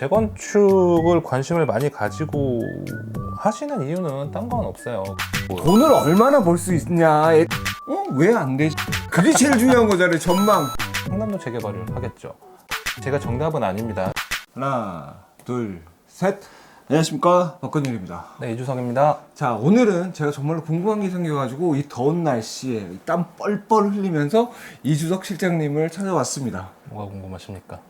재건축을 관심을 많이 가지고 하시는 이유는 딴 건 없어요. 돈을 얼마나 벌 수 있냐? 왜 안 돼? 그게 제일 중요한 거잖아요. 전망. 상남도 재개발을 하겠죠. 제가 정답은 아닙니다. 하나, 둘, 셋. 안녕하십니까, 박건일입니다. 네, 이주석입니다. 자, 오늘은 제가 정말로 궁금한 게 생겨가지고 이 더운 날씨에 땀 뻘뻘 흘리면서 이주석 실장님을 찾아왔습니다. 뭐가 궁금하십니까?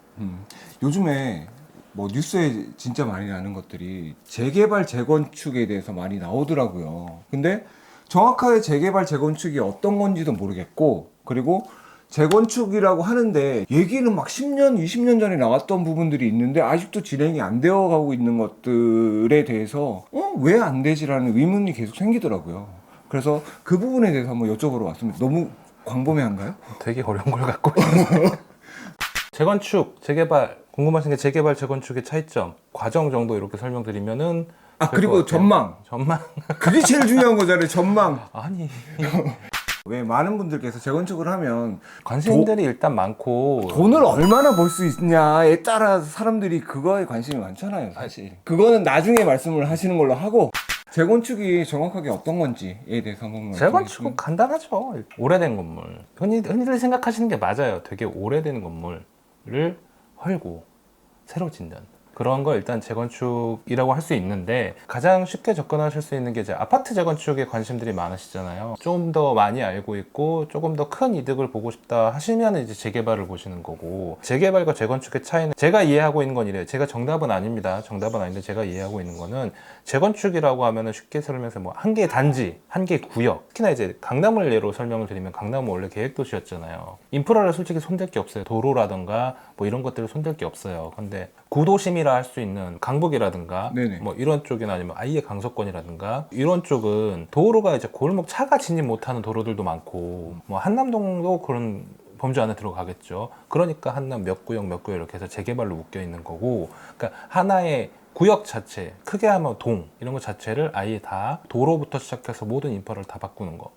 요즘에 뭐 뉴스에 진짜 많이 나는 것들이 재개발 재건축에 대해서 많이 나오더라고요. 근데 정확하게 재개발 재건축이 어떤 건지도 모르겠고, 그리고 재건축이라고 하는데 얘기는 막 10년, 20년 전에 나왔던 부분들이 있는데 아직도 진행이 안 되어 가고 있는 것들에 대해서 왜 안 되지라는 의문이 계속 생기더라고요. 그래서 그 부분에 대해서 한번 여쭤보러 왔습니다. 너무 광범위한가요? 되게 어려운 걸 갖고 있는데. 재건축, 재개발, 궁금하신 게 재개발, 재건축의 차이점, 과정 정도 이렇게 설명드리면은 그리고 전망. 전망? 그게 제일 중요한 거잖아요. 전망. 아니, 왜 많은 분들께서 재건축을 하면 관심들이 일단 많고 돈을 얼마나 벌 수 있냐에 따라 사람들이 그거에 관심이 많잖아요, 사실. 그거는 나중에 말씀을 하시는 걸로 하고, 재건축이 정확하게 어떤 건지에 대해서 한번 재건축은 간단하죠. 오래된 건물. 흔히들 생각하시는 게 맞아요. 되게 오래된 건물을 헐고 새로 짓는 그런 걸 일단 재건축이라고 할 수 있는데, 가장 쉽게 접근하실 수 있는 게 이제 아파트 재건축에 관심들이 많으시잖아요. 좀 더 많이 알고 있고 조금 더 큰 이득을 보고 싶다 하시면 이제 재개발을 보시는 거고, 재개발과 재건축의 차이는 제가 이해하고 있는 건 이래요. 제가 정답은 아닙니다. 정답은 아닌데 제가 이해하고 있는 거는, 재건축이라고 하면은 쉽게 설명해서 뭐 한 개의 단지, 한 개의 구역, 특히나 이제 강남을 예로 설명을 드리면, 강남은 원래 계획도시였잖아요. 인프라를 솔직히 손댈 게 없어요. 도로라든가 뭐 이런 것들을 손댈 게 없어요. 근데 구도심이라 할 수 있는 강북이라든가 네네. 뭐 이런 쪽이나 아니면 아예 강서권이라든가 이런 쪽은 도로가 이제 골목 차가 진입 못하는 도로들도 많고, 뭐 한남동도 그런 범주 안에 들어가겠죠. 그러니까 한남 몇 구역 몇 구역 이렇게 해서 재개발로 묶여 있는 거고, 그러니까 하나의 구역 자체, 크게 하면 동 이런 것 자체를 아예 다 도로부터 시작해서 모든 인프라를 다 바꾸는 거,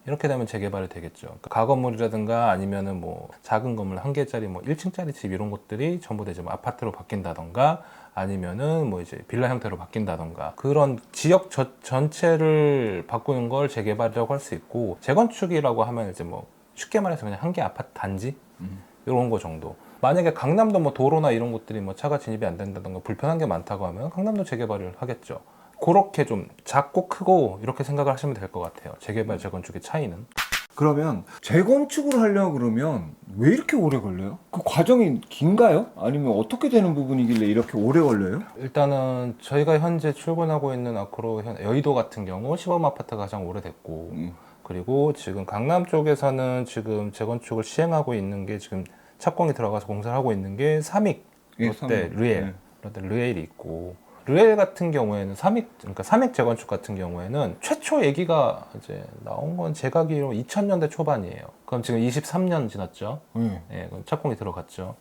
이렇게 되면 재개발이 되겠죠. 그러니까 가건물이라든가 아니면은 뭐 작은 건물 한 개짜리 뭐 1층짜리 집 이런 것들이 전부 다 이제 뭐 아파트로 바뀐다던가, 아니면은 뭐 이제 빌라 형태로 바뀐다던가, 그런 지역 전체를 바꾸는 걸 재개발이라고 할 수 있고, 재건축이라고 하면 이제 뭐 쉽게 말해서 그냥 한 개 아파트 단지 이런 거 정도. 만약에 강남도 뭐 도로나 이런 것들이 뭐 차가 진입이 안 된다던가 불편한 게 많다고 하면 강남도 재개발을 하겠죠. 그렇게 좀 작고 크고 이렇게 생각을 하시면 될 것 같아요. 재개발, 재건축의 차이는. 그러면 재건축을 하려고 그러면 왜 이렇게 오래 걸려요? 그 과정이 긴가요? 아니면 어떻게 되는 부분이길래 이렇게 오래 걸려요? 일단은 저희가 현재 출근하고 있는 아크로 여의도 같은 경우 시범 아파트가 가장 오래됐고, 그리고 지금 강남 쪽에서는 지금 재건축을 시행하고 있는 게, 지금 착공이 들어가서 공사를 하고 있는 게 삼익, 롯데, 르엘, 롯데 르엘이 있고, 르엘 같은 경우에는 그러니까 삼익 재건축 같은 경우에는 최초 얘기가 이제 나온 건 제가 알기로 2000년대 초반이에요. 그럼 지금 23년 지났죠. 예, 그럼 착공이 들어갔죠.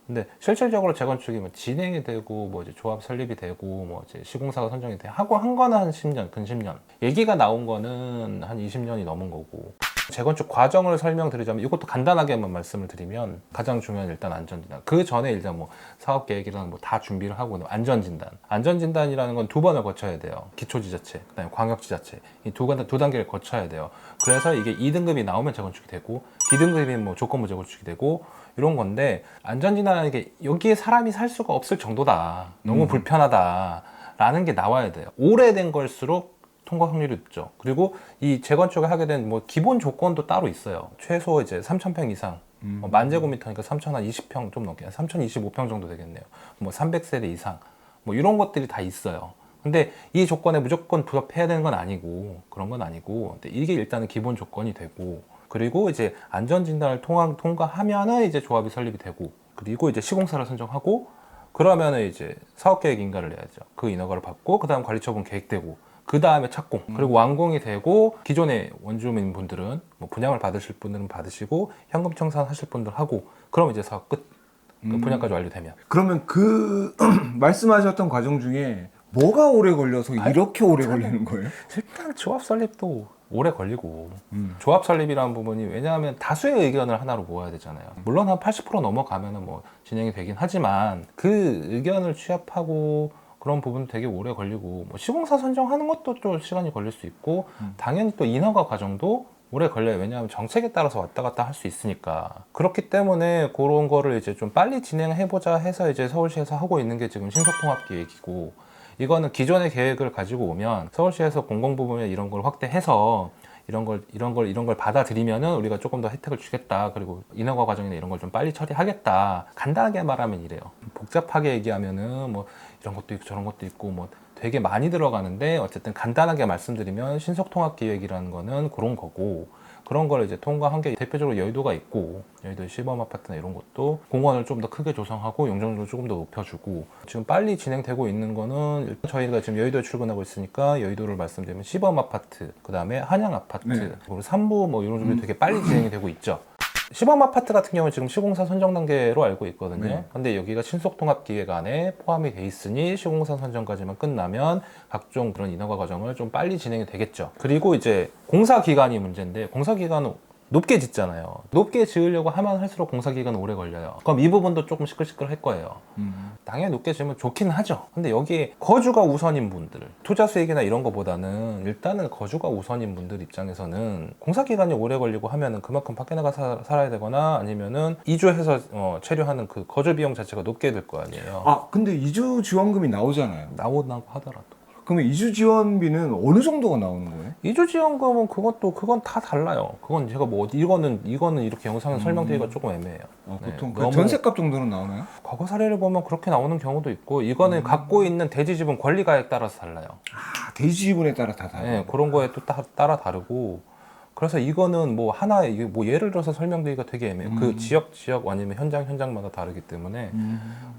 근데 실질적으로 재건축이 뭐 진행이 되고 뭐 이제 조합 설립이 되고 뭐 이제 시공사가 선정이 돼 하고 한 거는 한 10년, 근 10년. 얘기가 나온 거는 한 20년이 넘은 거고. 재건축 과정을 설명드리자면, 이것도 간단하게 한번 말씀을 드리면, 가장 중요한 일단 안전진단. 그 전에 일단 뭐 사업 계획이랑 뭐 다 준비를 하고, 안전진단. 안전진단이라는 건 두 번을 거쳐야 돼요. 기초지자체, 그다음에 광역지자체. 이 두 단계를 거쳐야 돼요. 그래서 이게 2등급이 나오면 재건축이 되고, D등급이 뭐 조건부 재건축이 되고, 이런 건데, 안전진단이라는 게 여기에 사람이 살 수가 없을 정도다, 너무 불편하다라는 게 나와야 돼요. 오래된 걸수록 통과 확률이 높죠. 그리고 이 재건축을 하게 된 뭐 기본 조건도 따로 있어요. 최소 이제 3,000평 이상, 만제곱미터니까 3,020평 좀 넘게, 3,025평 정도 되겠네요. 뭐 300세대 이상, 뭐 이런 것들이 다 있어요. 근데 이 조건에 무조건 부합해야 되는 건 아니고, 그런 건 아니고, 근데 이게 일단은 기본 조건이 되고, 그리고 이제 안전진단을 통과하면은 이제 조합이 설립이 되고, 그리고 이제 시공사를 선정하고, 그러면은 이제 사업계획 인가를 내야죠. 그 인허가를 받고, 그 다음 관리처분 계획되고, 그 다음에 착공, 그리고 완공이 되고, 기존의 원주민 분들은 뭐 분양을 받으실 분들은 받으시고, 현금 청산하실 분들 하고, 그럼 이제 사업 끝. 분양까지 완료되면. 그러면 그 말씀하셨던 과정 중에 뭐가 오래 걸려서 이렇게 오래 걸리는 거예요? 일단 조합 설립도 오래 걸리고 조합 설립이라는 부분이 왜냐하면 다수의 의견을 하나로 모아야 되잖아요. 물론 한 80% 넘어가면은 뭐 진행이 되긴 하지만 그 의견을 취합하고 그런 부분 되게 오래 걸리고 뭐 시공사 선정하는 것도 좀 시간이 걸릴 수 있고 당연히 또 인허가 과정도 오래 걸려요. 왜냐하면 정책에 따라서 왔다 갔다 할 수 있으니까. 그렇기 때문에 그런 거를 이제 좀 빨리 진행해보자 해서 이제 서울시에서 하고 있는 게 지금 신속통합기획이고, 이거는 기존의 계획을 가지고 오면 서울시에서 공공부문에 이런 걸 확대해서 이런 걸 받아들이면은 우리가 조금 더 혜택을 주겠다. 그리고 인허가 과정이나 이런 걸 좀 빨리 처리하겠다. 간단하게 말하면 이래요. 복잡하게 얘기하면은 뭐 이런 것도 있고 저런 것도 있고 뭐 되게 많이 들어가는데 어쨌든 간단하게 말씀드리면 신속통합기획이라는 거는 그런 거고, 그런 걸 이제 통과한 게 대표적으로 여의도가 있고, 여의도 시범 아파트나 이런 것도 공원을 좀 더 크게 조성하고 용적률을 조금 더 높여주고, 지금 빨리 진행되고 있는 거는 일단 저희가 지금 여의도에 출근하고 있으니까 여의도를 말씀드리면 시범 아파트, 그 다음에 한양 아파트, 그리고 3부 뭐 이런 쪽이 되게 빨리 진행이 되고 있죠. 시범 아파트 같은 경우는 지금 시공사 선정 단계로 알고 있거든요. 근데 여기가 신속통합기획 안에 포함이 돼 있으니 시공사 선정까지만 끝나면 각종 그런 인허가 과정을 좀 빨리 진행이 되겠죠. 그리고 이제 공사 기간이 문제인데, 공사 기간은 높게 짓잖아요. 높게 지으려고 하면 할수록 공사 기간은 오래 걸려요. 그럼 이 부분도 조금 시끌시끌할 거예요. 당연히 높게 지으면 좋긴 하죠. 근데 여기에 거주가 우선인 분들, 투자 수익이나 이런 거보다는 일단은 거주가 우선인 분들 입장에서는 공사 기간이 오래 걸리고 하면은 그만큼 밖에 나가 살아야 되거나 아니면은 이주해서 체류하는 그 거주 비용 자체가 높게 될 거 아니에요. 아, 근데 이주 지원금이 나오잖아요. 나오다고 하더라도. 그러면 이주 지원비는 어느 정도가 나오는 거예요? 이주지원금은 그건 다 달라요. 그건 제가 뭐 이거는 이렇게 영상에 설명드리기가 조금 애매해요. 보통 너무 전세값 정도는 나오나요? 과거 사례를 보면 그렇게 나오는 경우도 있고, 이거는 갖고 있는 대지지분 권리가에 따라서 달라요. 아, 대지 지분에 따라 다 달라요. 네, 그런 거에 또 따라 다르고, 그래서 이거는 뭐 하나 이게 뭐 예를 들어서 설명드리기가 되게 애매해요. 그 지역 아니면 현장마다 다르기 때문에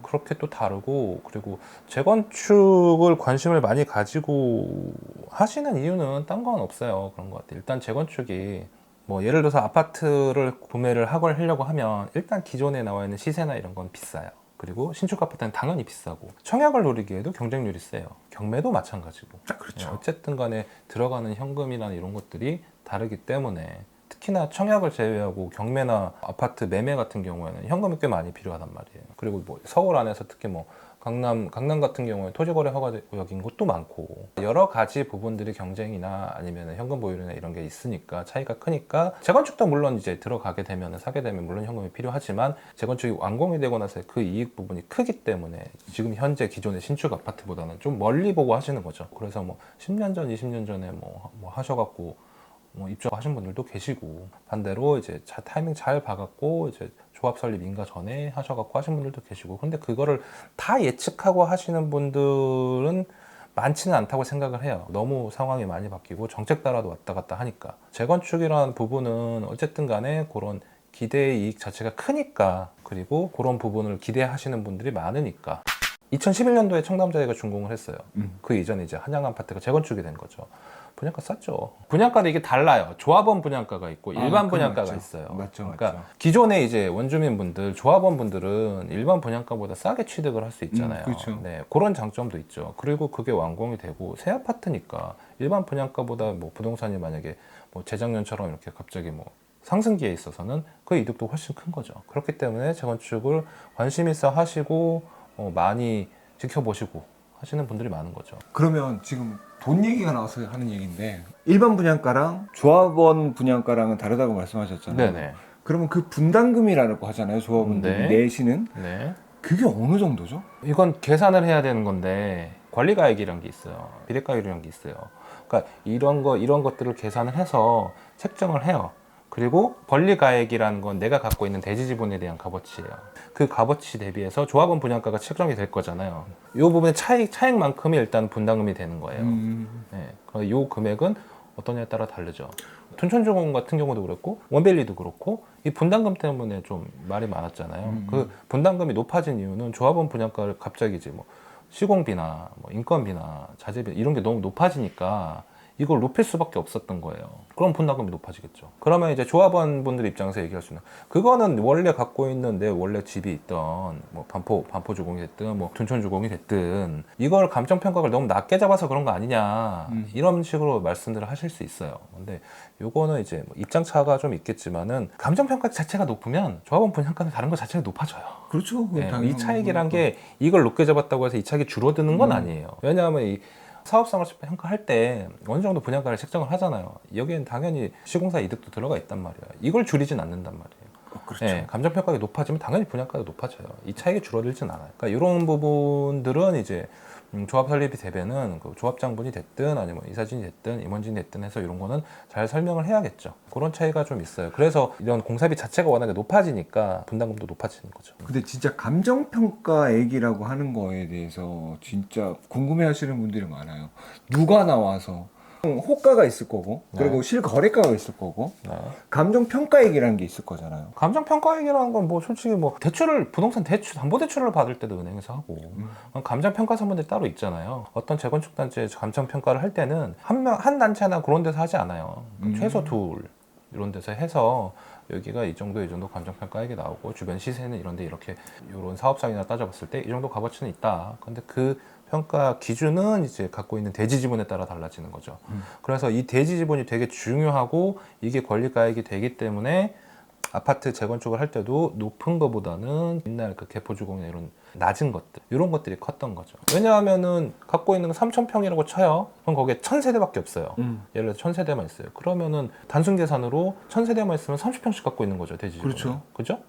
그렇게 또 다르고, 그리고 재건축을 관심을 많이 가지고 하시는 이유는 딴 건 없어요. 그런 것 같아요. 일단 재건축이 뭐 예를 들어서 아파트를 구매를 하려고 하면 일단 기존에 나와 있는 시세나 이런 건 비싸요. 그리고 신축 아파트는 당연히 비싸고, 청약을 노리기에도 경쟁률이 세요. 경매도 마찬가지고. 그렇죠. 어쨌든 간에 들어가는 현금이나 이런 것들이 다르기 때문에, 특히나 청약을 제외하고 경매나 아파트 매매 같은 경우에는 현금이 꽤 많이 필요하단 말이에요. 그리고 뭐 서울 안에서 특히 뭐 강남 같은 경우에 토지거래 허가 구역인 곳도 많고, 여러 가지 부분들이 경쟁이나 아니면 현금 보유료나 이런 게 있으니까 차이가 크니까, 재건축도 물론 이제 들어가게 되면 사게 되면 물론 현금이 필요하지만 재건축이 완공이 되고 나서 그 이익 부분이 크기 때문에 지금 현재 기존의 신축 아파트보다는 좀 멀리 보고 하시는 거죠. 그래서 뭐 10년 전, 20년 전에 뭐 하셔갖고 뭐 입주하신 분들도 계시고, 반대로 이제 타이밍 잘 봐갖고 이제 조합 설립 인가 전에 하셔갖고 하신 분들도 계시고, 근데 그거를 다 예측하고 하시는 분들은 많지는 않다고 생각을 해요. 너무 상황이 많이 바뀌고 정책 따라도 왔다 갔다 하니까. 재건축이라는 부분은 어쨌든 간에 그런 기대의 이익 자체가 크니까, 그리고 그런 부분을 기대하시는 분들이 많으니까. 2011년도에 청담자리가 준공을 했어요. 그 이전에 이제 한양 아파트가 재건축이 된 거죠. 분양가 쌌죠. 분양가도 이게 달라요. 조합원 분양가가 있고 일반 분양가가 맞죠. 있어요. 맞죠. 그러니까 기존에 이제 원주민분들, 조합원 분들은 일반 분양가보다 싸게 취득을 할 수 있잖아요. 그렇죠. 네, 그런 장점도 있죠. 그리고 그게 완공이 되고 새 아파트니까 일반 분양가보다 뭐 부동산이 만약에 뭐 재작년처럼 이렇게 갑자기 뭐 상승기에 있어서는 그 이득도 훨씬 큰 거죠. 그렇기 때문에 재건축을 관심 있어 하시고 많이 지켜보시고 하시는 분들이 많은 거죠. 그러면 지금 돈 얘기가 나와서 하는 얘기인데, 일반 분양가랑 조합원 분양가랑은 다르다고 말씀하셨잖아요. 네네. 그러면 그 분담금이라고 하잖아요. 조합원들이 네. 내시는. 네. 그게 어느 정도죠? 이건 계산을 해야 되는 건데, 관리가액이라는 게 있어요. 비례가율이라는 게 있어요. 그러니까 이런 것들을 계산을 해서 책정을 해요. 그리고 권리가액이라는 건 내가 갖고 있는 대지지분에 대한 값어치예요. 그 값어치 대비해서 조합원 분양가가 책정이 될 거잖아요. 이 부분의 차익만큼이 일단 분담금이 되는 거예요. 네. 이 금액은 어떠냐에 따라 다르죠. 둔천중공 같은 경우도 그렇고 원밸리도 그렇고 이 분담금 때문에 좀 말이 많았잖아요. 그 분담금이 높아진 이유는 조합원 분양가를 갑자기 이제 뭐 시공비나 뭐 인건비나 자재비 이런 게 너무 높아지니까 이걸 높일 수밖에 없었던 거예요. 그럼 분담금이 높아지겠죠. 그러면 이제 조합원 분들 입장에서 얘기할 수 있는 그거는 원래 갖고 있는 내 원래 집이 있던 뭐 반포 주공이 됐든 뭐 둔촌 주공이 됐든 이걸 감정 평가를 너무 낮게 잡아서 그런 거 아니냐 이런 식으로 말씀들을 하실 수 있어요. 근데 요거는 이제 뭐 입장 차가 좀 있겠지만은 감정 평가 자체가 높으면 조합원 분양가는 다른 거 자체가 높아져요. 그렇죠. 그건 예, 당연한 이 차익이란 거니까. 게 이걸 높게 잡았다고 해서 이 차익이 줄어드는 건 아니에요. 왜냐하면 이 사업상을 평가할 때 어느 정도 분양가를 책정을 하잖아요. 여기엔 당연히 시공사 이득도 들어가 있단 말이에요. 이걸 줄이진 않는단 말이에요. 그렇죠. 예, 감정평가가 높아지면 당연히 분양가도 높아져요. 이 차익이 줄어들진 않아요. 그러니까 이런 부분들은 이제 조합 설립이 되면은 그 조합장분이 됐든 아니면 이사진이 됐든 임원진이 됐든 해서 이런 거는 잘 설명을 해야겠죠. 그런 차이가 좀 있어요. 그래서 이런 공사비 자체가 워낙에 높아지니까 분담금도 높아지는 거죠. 근데 진짜 감정평가액이라고 하는 거에 대해서 진짜 궁금해하시는 분들이 많아요. 누가 나와서 호가가 있을 거고 그리고 실거래가가 있을 거고 네. 감정평가액이라는 게 있을 거잖아요. 감정평가액이라는 건 뭐 솔직히 뭐 대출을 부동산 대출 담보대출을 받을 때도 은행에서 하고 감정평가사분들이 따로 있잖아요. 어떤 재건축 단지에 감정평가를 할 때는 한 단체나 그런 데서 하지 않아요. 최소 둘 이런 데서 해서 여기가 이 정도 감정평가액이 나오고 주변 시세는 이런데 이렇게 이런 사업상이나 따져봤을 때 이 정도 값어치는 있다. 근데 그 평가 기준은 이제 갖고 있는 대지 지분에 따라 달라지는 거죠. 그래서 이 대지 지분이 되게 중요하고 이게 권리가액이 되기 때문에 아파트 재건축을 할 때도 높은 것보다는 옛날 그 개포주공이나 이런 낮은 것들 이런 것들이 컸던 거죠. 왜냐하면은 갖고 있는 건 3,000평이라고 쳐요. 그럼 거기에 1,000세대밖에 없어요. 예를 들어 1,000세대만 있어요. 그러면은 단순 계산으로 1,000세대만 있으면 30평씩 갖고 있는 거죠. 대지 지분이. 그렇죠. 그죠?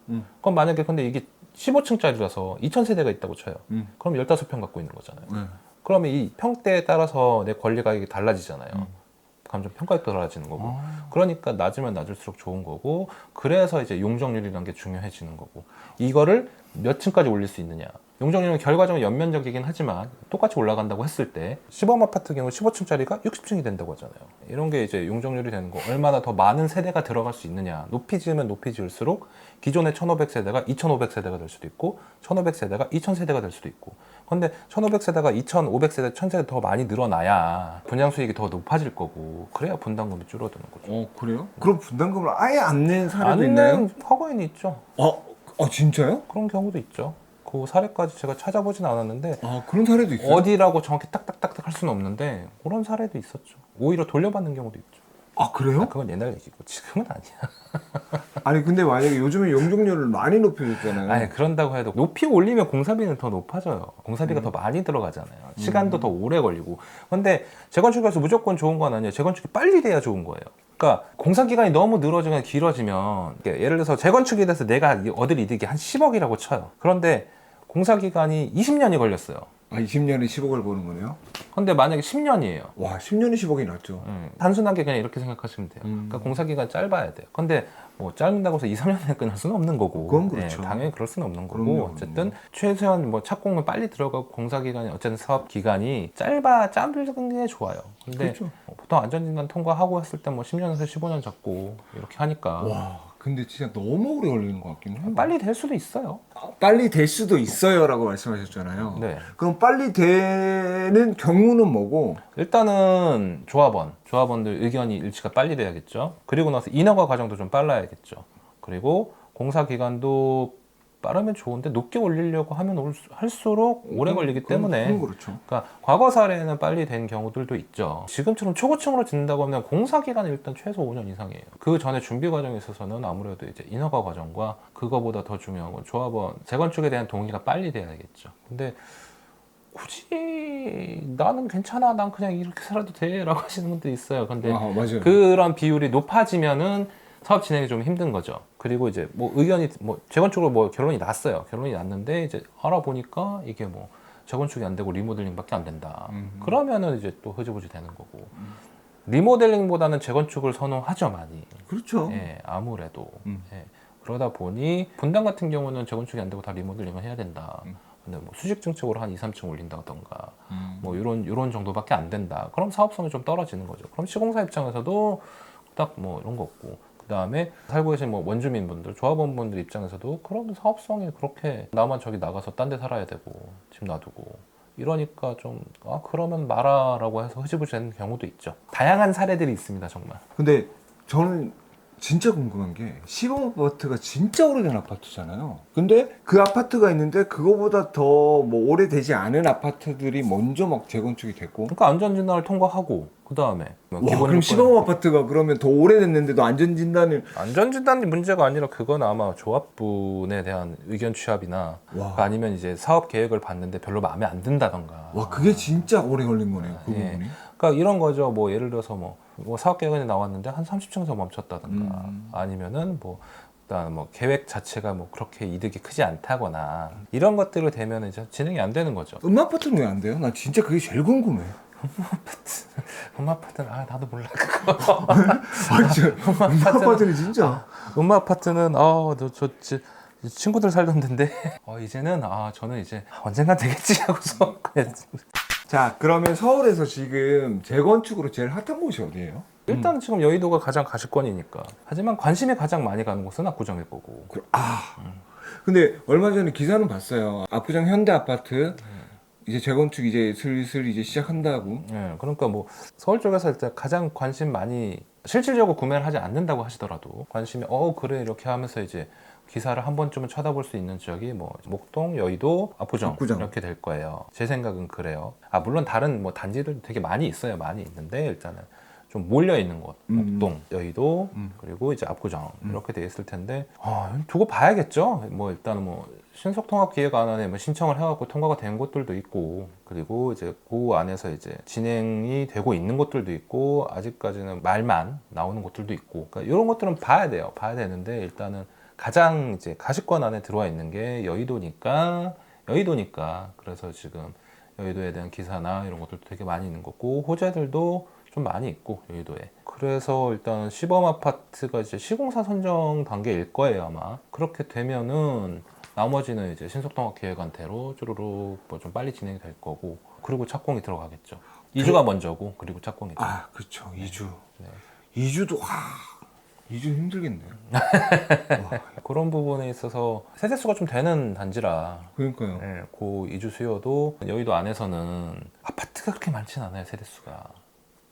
그럼 만약에 근데 이게 15층짜리라서 2,000세대가 있다고 쳐요. 그럼 15평 갖고 있는 거잖아요. 네. 그러면 이 평대에 따라서 내 권리가액이 달라지잖아요. 감정 평가액도 달라지는 거고. 그러니까 낮으면 낮을수록 좋은 거고. 그래서 이제 용적률이라는 게 중요해지는 거고. 이거를 몇 층까지 올릴 수 있느냐. 용적률은 결과적으로 연면적이긴 하지만 똑같이 올라간다고 했을 때 시범 아파트 경우 15층짜리가 60층이 된다고 하잖아요. 이런 게 이제 용적률이 되는 거. 얼마나 더 많은 세대가 들어갈 수 있느냐. 높이 지으면 높이 지을수록 기존의 1,500세대가 2,500세대가 될 수도 있고 1,500세대가 2,000세대가 될 수도 있고. 근데 1,500세대가 2,500세대, 1,000세대 더 많이 늘어나야 분양 수익이 더 높아질 거고 그래야 분담금이 줄어드는 거죠. 그래요? 그럼 분담금을 아예 안 낸 사례도 안 있나요? 낸 과거에는 있죠. 진짜요? 그런 경우도 있죠. 그 사례까지 제가 찾아보진 않았는데 그런 사례도 있어요? 어디라고 정확히 딱딱딱딱 할 수는 없는데 그런 사례도 있었죠. 오히려 돌려받는 경우도 있죠. 그래요? 그건 옛날 얘기고 지금은 아니야. 아니 근데 만약에 요즘에 용적률을 많이 높여줬잖아요. 아니 그런다고 해도 높이 올리면 공사비는 더 높아져요. 공사비가 더 많이 들어가잖아요. 시간도 더 오래 걸리고. 근데 재건축에서 무조건 좋은 건 아니에요. 재건축이 빨리 돼야 좋은 거예요. 그러니까 공사 기간이 너무 늘어지거나 길어지면 예를 들어서 재건축에 대해서 내가 얻을 이득이 한 10억이라고 쳐요. 그런데 공사 기간이 20년이 걸렸어요. 20년에 10억을 버는 거네요? 근데 만약에 10년이에요. 와 10년에 10억이 낫죠. 단순하게 그냥 이렇게 생각하시면 돼요. 그러니까 공사 기간 짧아야 돼요. 근데 뭐 짧다고 해서 2, 3년에 끝날 수는 없는 거고. 그건 그렇죠. 당연히 그럴 수는 없는 거고. 그럼요. 어쨌든 최소한 뭐 착공은 빨리 들어가고 공사 기간이 어쨌든 사업 기간이 짧은 게 좋아요. 근데 그렇죠. 보통 안전진단 통과하고 했을 때 뭐 10년에서 15년 잡고 이렇게 하니까 와 근데 진짜 너무 오래 걸리는 것 같긴 해요. 빨리 될 수도 있어요. 빨리 될 수도 있어요라고 말씀하셨잖아요. 네. 그럼 빨리 되는 경우는 뭐고? 일단은 조합원들 의견이 일치가 빨리 돼야겠죠. 그리고 나서 인허가 과정도 좀 빨라야겠죠. 그리고 공사 기간도 빠르면 좋은데 높게 올리려고 하면 할수록 오래 걸리기 때문에 그건 그렇죠. 그러니까 과거 사례는 빨리 된 경우들도 있죠. 지금처럼 초고층으로 짓는다고 하면 공사 기간이 일단 최소 5년 이상이에요. 그 전에 준비 과정에 있어서는 아무래도 이제 인허가 과정과 그거보다 더 중요한 건 조합원 재건축에 대한 동의가 빨리 돼야겠죠. 근데 굳이 나는 괜찮아, 난 그냥 이렇게 살아도 돼라고 하시는 분들이 있어요. 근데 맞아요. 그런 비율이 높아지면은 사업 진행이 좀 힘든 거죠. 그리고 이제 뭐 의견이 뭐 재건축으로 뭐 결론이 났어요. 결론이 났는데 이제 알아보니까 이게 뭐 재건축이 안 되고 리모델링밖에 안 된다. 그러면은 이제 또 흐지부지 되는 거고. 리모델링보다는 재건축을 선호하죠, 많이. 그렇죠. 예, 아무래도. 예. 그러다 보니 분당 같은 경우는 재건축이 안 되고 다 리모델링을 해야 된다. 근데 뭐 수직 증축으로 한 2, 3층 올린다던가 뭐 이런 정도밖에 안 된다. 그럼 사업성이 좀 떨어지는 거죠. 그럼 시공사 입장에서도 딱 뭐 이런 거 없고. 그 다음에 살고 계신 뭐 원주민분들, 조합원분들 입장에서도 그런 사업성이 그렇게 나만 저기 나가서 딴 데 살아야 되고 집 놔두고 이러니까 좀 그러면 말아라고 해서 흐지부지 되는 경우도 있죠. 다양한 사례들이 있습니다, 정말. 근데 저는 진짜 궁금한 게 시범 아파트가 진짜 오래된 아파트잖아요. 근데 그 아파트가 있는데 그거보다 더 뭐 오래되지 않은 아파트들이 먼저 막 재건축이 됐고. 그러니까 안전진단을 통과하고 그 다음에 와, 그럼 시범 아파트가 그러면 더 오래됐는데도 안전진단을. 안전진단이 문제가 아니라 그건 아마 조합분에 대한 의견 취합이나 와. 아니면 이제 사업 계획을 봤는데 별로 마음에 안 든다던가. 와, 그게 진짜 오래 걸린 거네요. 그 예. 부분이. 그러니까 이런 거죠. 뭐 예를 들어서 뭐 사업 계획이 나왔는데 한 30층에서 멈췄다든가 아니면은 뭐 일단 뭐 계획 자체가 뭐 그렇게 이득이 크지 않다거나 이런 것들을 되면 이제 진행이 안 되는 거죠. 아파트는 왜 안 돼요? 나 진짜 그게 제일 궁금해. 음마 아파트는 나도 몰라 그거. 아, 진짜 아파트는 진짜. 음마 아파트는 저 친구들 살던 데인데 이제는 저는 이제 언젠간 되겠지 하고서 그냥 자, 그러면 서울에서 지금 재건축으로 제일 핫한 곳이 어디예요? 일단 지금 여의도가 가장 가시권이니까. 하지만 관심이 가장 많이 가는 곳은 압구정일 거고. 근데 얼마 전에 기사는 봤어요. 압구정 현대 아파트 이제 재건축 이제 슬슬 이제 시작한다고. 예, 그러니까 뭐 서울 쪽에서 일단 가장 관심 많이 실질적으로 구매를 하지 않는다고 하시더라도 관심이 그래 이렇게 하면서 이제 기사를 한 번쯤은 쳐다볼 수 있는 지역이 뭐 목동, 여의도, 압구정 이렇게 될 거예요. 제 생각은 그래요. 물론 다른 뭐 단지들도 되게 많이 있어요. 많이 있는데 일단은 좀 몰려 있는 곳, 목동, 여의도, 그리고 이제 압구정 이렇게 돼 있을 텐데 두고 봐야겠죠. 뭐 일단은 뭐 신속통합기획안에 뭐 신청을 해갖고 통과가 된 곳들도 있고, 그리고 이제 그 안에서 이제 진행이 되고 있는 곳들도 있고, 아직까지는 말만 나오는 곳들도 있고, 그러니까 이런 것들은 봐야 돼요. 봐야 되는데 일단은 가장 이제 가시권 안에 들어와 있는 게 여의도니까 그래서 지금 여의도에 대한 기사나 이런 것들도 되게 많이 있는 거고, 호재들도 좀 많이 있고 여의도에. 그래서 일단 시범 아파트가 이제 시공사 선정 단계일 거예요 아마. 그렇게 되면은 나머지는 이제 신속통합계획안대로 쭈루룩 뭐 좀 빨리 진행이 될 거고, 그리고 착공이 들어가겠죠. 2주가 먼저고 그리고 착공이 들어가고. 그렇죠. 2주. 네. 2주도 2주 힘들겠네요. 그런 부분에 있어서 세대수가 좀 되는 단지라. 그러니까요. 네, 그 이주 수요도 여의도 안에서는 아파트가 그렇게 많진 않아요 세대수가.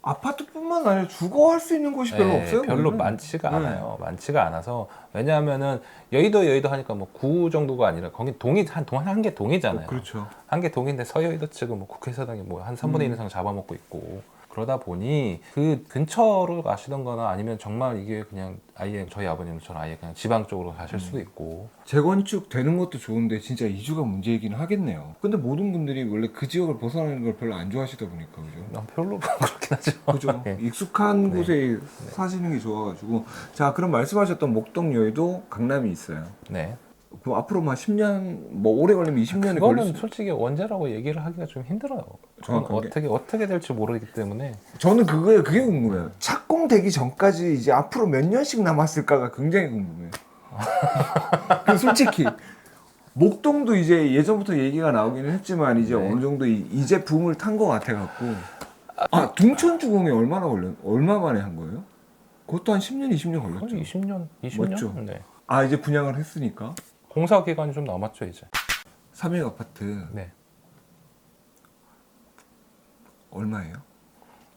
아파트뿐만 아니라 주거 할 수 있는 곳이 별로 없어요. 별로 거기는? 많지가 않아요. 많지가 않아서. 왜냐하면은 여의도 하니까 뭐 구 정도가 아니라 거기 동이 한 개 동이잖아요. 그렇죠. 한 개 동인데 서여의도 측은 뭐 국회의사당이 뭐 한 3분의 1 이상 잡아먹고 있고, 그러다 보니 그 근처로 가시던 거나 아니면 정말 이게 그냥 아예 저희 아버님처럼 아예 그냥 지방 쪽으로 가실 수도 있고. 재건축 되는 것도 좋은데 진짜 2주가 문제이긴 하겠네요. 근데 모든 분들이 원래 그 지역을 벗어나는 걸 별로 안 좋아하시다 보니까 그죠? 난 별로 그렇긴 하죠. 그죠? 네. 익숙한 곳에 사시는 게 좋아가지고. 자, 그럼 말씀하셨던 목동, 여의도, 강남이 있어요. 네. 그럼 앞으로 막 10년, 뭐 오래 걸리면 20년이 걸릴 그거는 수. 솔직히 언제라고 얘기를 하기가 좀 힘들어요. 저는 정확하게? 어떻게 될지 모르기 때문에. 저는 그게 궁금해요. 착공되기 전까지 이제 앞으로 몇 년씩 남았을까가 굉장히 궁금해요. 그 솔직히 목동도 이제 예전부터 얘기가 나오기는 했지만 이제 네. 어느 정도 이제 붐을 탄 것 같아갖고. 둔천주공이 얼마 만에 한 거예요? 그것도 한 10년, 20년 걸렸죠. 거의 20년? 맞죠? 네. 이제 분양을 했으니까. 공사 기간이 좀 남았죠 이제. 삼익 아파트 네. 얼마예요?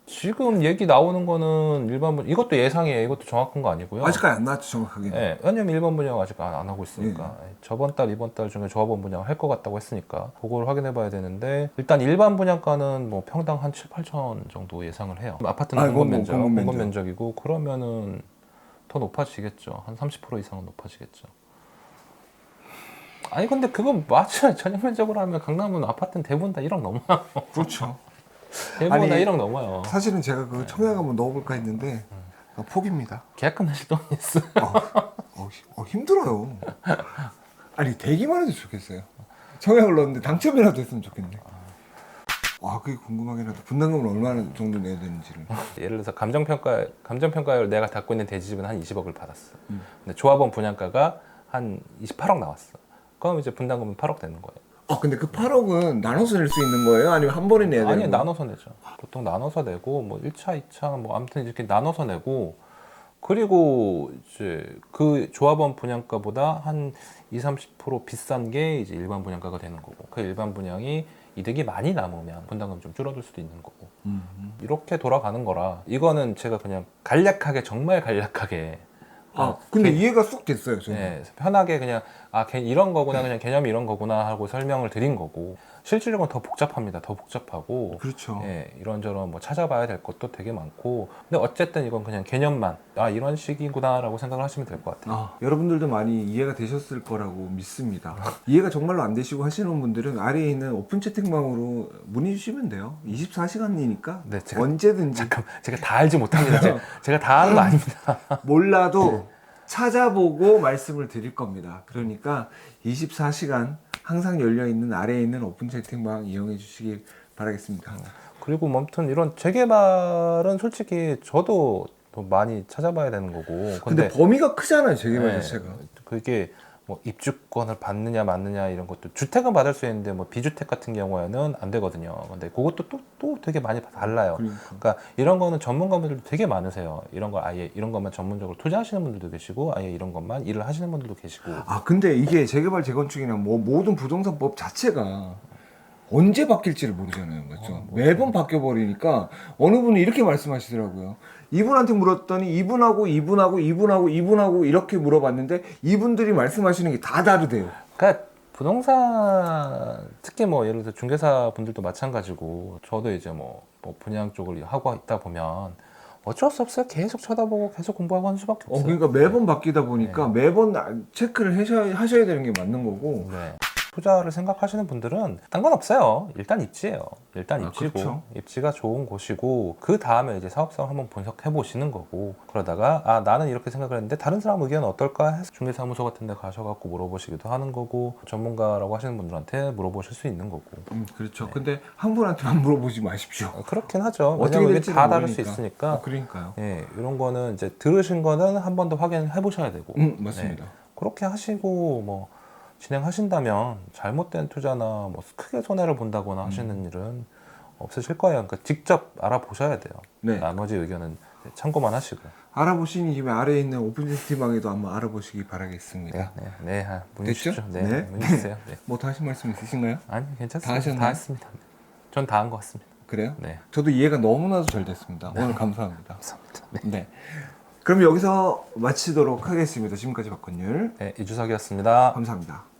지금 얘기 나오는 거는 일반 이것도 예상이에요. 이것도 정확한 거 아니고요. 아직까지 안 나왔죠, 정확하게. 네, 왜냐면 일반 분양 아직 안 하고 있으니까. 저번 달, 이번 달 중에 조합원 분양을 할 것 같다고 했으니까 그걸 확인해 봐야 되는데, 일단 일반 분양가는 뭐 평당 한 7, 8천 정도 예상을 해요. 아파트는 공급 면적이고, 그러면은 더 높아지겠죠. 한 30% 이상은 높아지겠죠. 아니 근데 그건 맞죠. 전용 면적으로 하면 강남은 아파트는 대부분 다 1억 넘어요. 그렇죠. 대부분 다 1억 넘어요. 사실은 제가 그 청약 한번 넣어볼까 했는데 포기입니다. 계약 끝나실 돈이 있어. 힘들어요. 아니 되기만 해도 좋겠어요. 청약을 넣었는데 당첨이라도 했으면 좋겠네. 그게 궁금하긴 하다. 분담금을 얼마나 정도 내야 되는지를. 예를 들어서 감정평가율 내가 갖고 있는 대지집은 한 20억을 받았어. 근데 조합원 분양가가 한 28억 나왔어. 그럼 이제 분담금은 8억 되는 거예요. 근데 그 8억은 나눠서 낼 수 있는 거예요? 아니면 한 번에 내야 되는 거예요? 아니, 나눠서 내죠. 보통 나눠서 내고, 뭐 1차, 2차, 뭐 아무튼 이렇게 나눠서 내고, 그리고 이제 그 조합원 분양가보다 한 20, 30% 비싼 게 이제 일반 분양가가 되는 거고, 그 일반 분양이 이득이 많이 남으면 분담금 좀 줄어들 수도 있는 거고 이렇게 돌아가는 거라 이거는 제가 그냥 간략하게 정말 간략하게 근데 이해가 쑥 됐어요, 저는. 네, 편하게 그냥 이런 거구나 그냥 개념이 이런 거구나 하고 설명을 드린 거고 실질적으로 더 복잡합니다. 더 복잡하고 그렇죠. 예, 이런저런 뭐 찾아봐야 될 것도 되게 많고 근데 어쨌든 이건 그냥 개념만 이런 식이구나라고 생각을 하시면 될 것 같아요. 여러분들도 많이 이해가 되셨을 거라고 믿습니다. 이해가 정말로 안 되시고 하시는 분들은 아래에 있는 오픈 채팅방으로 문의 주시면 돼요. 24시간이니까 네, 언제든지. 잠깐 제가 다 알지 못합니다. 제가 다 하는 거 아닙니다. 몰라도 찾아보고 말씀을 드릴 겁니다. 그러니까 24시간 항상 열려있는 아래에 있는 오픈 채팅방 이용해 주시길 바라겠습니다. 그리고 뭐 아무튼 이런 재개발은 솔직히 저도 더 많이 찾아봐야 되는 거고 근데 범위가 크잖아요, 재개발 네, 자체가. 그게 뭐 입주권을 받느냐 맞느냐 이런 것도 주택은 받을 수 있는데 뭐 비주택 같은 경우에는 안 되거든요. 근데 그것도 또 되게 많이 달라요. 그러니까 이런 거는 전문가분들도 되게 많으세요. 이런 거 아예 이런 것만 전문적으로 투자하시는 분들도 계시고 아예 이런 것만 일을 하시는 분들도 계시고. 근데 이게 재개발 재건축이나 뭐 모든 부동산법 자체가 언제 바뀔지를 모르잖아요. 맞죠? 매번 바뀌어 버리니까 어느 분이 이렇게 말씀하시더라고요. 이분한테 물었더니 이분하고 이렇게 물어봤는데 이분들이 말씀하시는 게 다 다르대요. 그러니까 부동산 특히 뭐 예를 들어 중개사 분들도 마찬가지고 저도 이제 뭐 분양 쪽을 하고 있다 보면 어쩔 수 없어요. 계속 쳐다보고 계속 공부하고 하는 수밖에 없어요. 그러니까 매번 바뀌다 보니까 매번 체크를 하셔야 되는 게 맞는 거고. 네. 투자를 생각하시는 분들은 딴 건 없어요. 일단 입지예요. 일단 입지고 그렇죠. 입지가 좋은 곳이고 그 다음에 이제 사업성을 한번 분석해 보시는 거고 그러다가 나는 이렇게 생각을 했는데 다른 사람 의견은 어떨까 해서 중개사무소 같은 데 가셔갖고 물어보시기도 하는 거고 전문가라고 하시는 분들한테 물어보실 수 있는 거고 그렇죠. 근데 한 분한테만 물어보지 마십시오. 그렇긴 하죠. 어떻게 왜냐면 이게 될지는 다 다를 수 모르니까. 있으니까 그러니까요. 예, 이런 거는 이제 들으신 거는 한 번 더 확인해 보셔야 되고 맞습니다. 그렇게 하시고 뭐 진행하신다면 잘못된 투자나 뭐 크게 손해를 본다거나 하시는 일은 없으실 거예요. 그러니까 직접 알아보셔야 돼요. 네. 나머지 의견은 참고만 하시고. 알아보시는 김에 아래에 있는 오픈 채팅방에도 한번 알아보시기 바라겠습니다. 문의 됐죠? 주십시오. 네. 문의 주세요. 네. 뭐 더 하신 말씀 있으신가요? 아니 괜찮습니다. 다 하셨나요? 다 했습니다. 전 다 한 것 같습니다. 그래요? 네. 저도 이해가 너무나도 잘 됐습니다. 오늘 감사합니다. 감사합니다. 네. 그럼 여기서 마치도록 하겠습니다. 지금까지 박건율 네, 이주석이었습니다. 감사합니다.